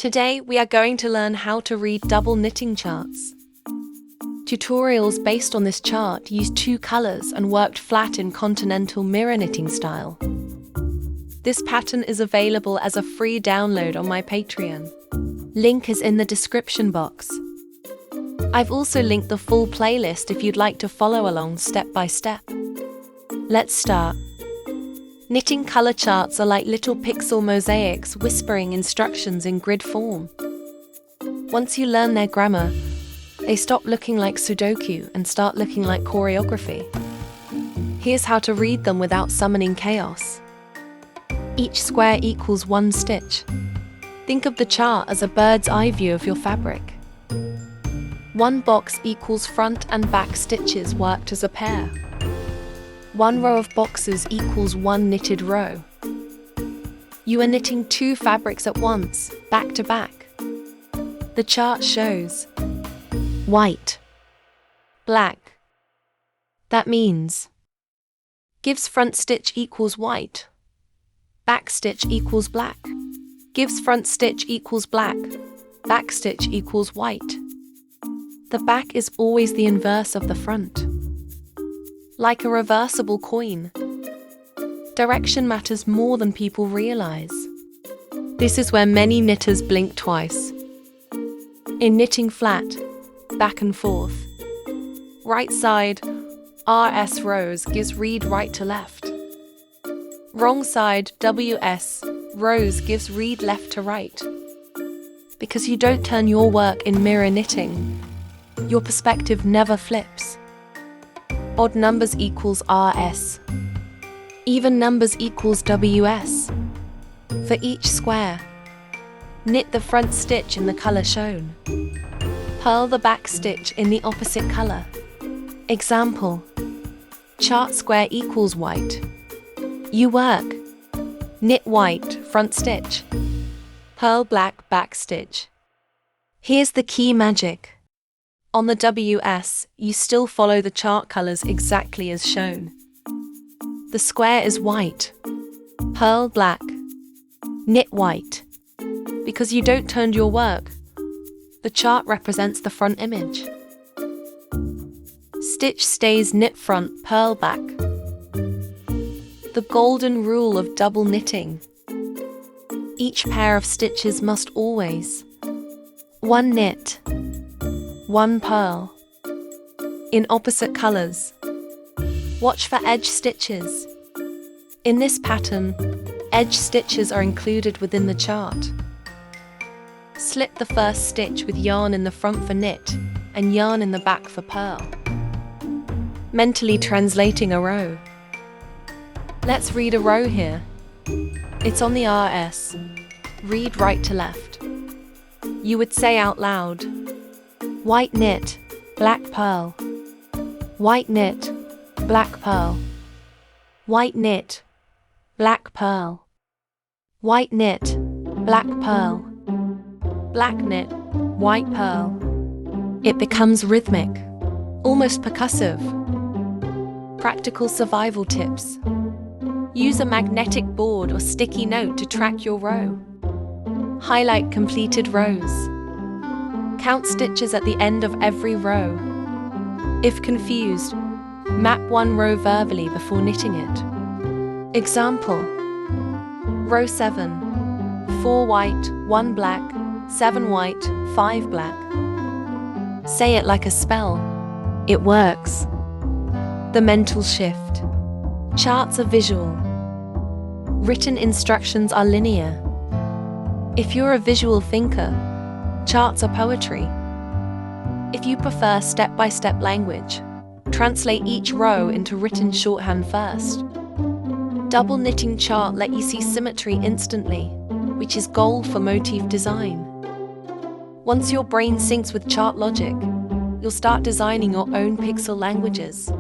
Today, we are going to learn how to read double knitting charts. Tutorials based on this chart used two colors and worked flat in continental mirror knitting style. This pattern is available as a free download on my Patreon. Link is in the description box. I've also linked the full playlist if you'd like to follow along step by step. Let's start. Knitting color charts are like little pixel mosaics whispering instructions in grid form. Once you learn their grammar, they stop looking like Sudoku and start looking like choreography. Here's how to read them without summoning chaos. Each square equals one stitch. Think of the chart as a bird's eye view of your fabric. One box equals front and back stitches worked as a pair. One row of boxes equals one knitted row. You are knitting two fabrics at once, back to back. The chart shows white, black. That means gives front stitch equals white, back stitch equals black, gives front stitch equals black, back stitch equals white. The back is always the inverse of the front. Like a reversible coin. Direction matters more than people realize. This is where many knitters blink twice. In knitting flat, back and forth. Right side, RS rows gives read right to left. Wrong side, WS rows gives read left to right. Because you don't turn your work in mirror knitting, your perspective never flips. Odd numbers equals RS. Even numbers equals WS. For each square, knit the front stitch in the color shown. Purl the back stitch in the opposite color. Example: chart square equals white. You work. Knit white front stitch. Purl black back stitch. Here's the key magic. On the WS, you still follow the chart colors exactly as shown. The square is white. Purl black. Knit white. Because you don't turn your work, the chart represents the front image. Stitch stays knit front, purl back. The golden rule of double knitting. Each pair of stitches must always one knit, one purl. In opposite colors. Watch for edge stitches. In this pattern, edge stitches are included within the chart. Slip the first stitch with yarn in the front for knit and yarn in the back for purl. Mentally translating a row. Let's read a row here. It's on the RS. Read right to left. You would say out loud, white knit, black purl. White knit, black purl. White knit, black purl. White knit, black purl. Black knit, white purl. It becomes rhythmic, almost percussive. Practical survival tips. Use a magnetic board or sticky note to track your row. Highlight completed rows. Count stitches at the end of every row. If confused, map one row verbally before knitting it. Example: row 7, 4 white, 1 black, 7 white, 5 black. Say it like a spell. It works. The mental shift. Charts are visual. Written instructions are linear. If you're a visual thinker, charts are poetry. If you prefer step-by-step language, translate each row into written shorthand first. Double knitting chart let you see symmetry instantly, which is gold for motif design. Once your brain syncs with chart logic, you'll start designing your own pixel languages.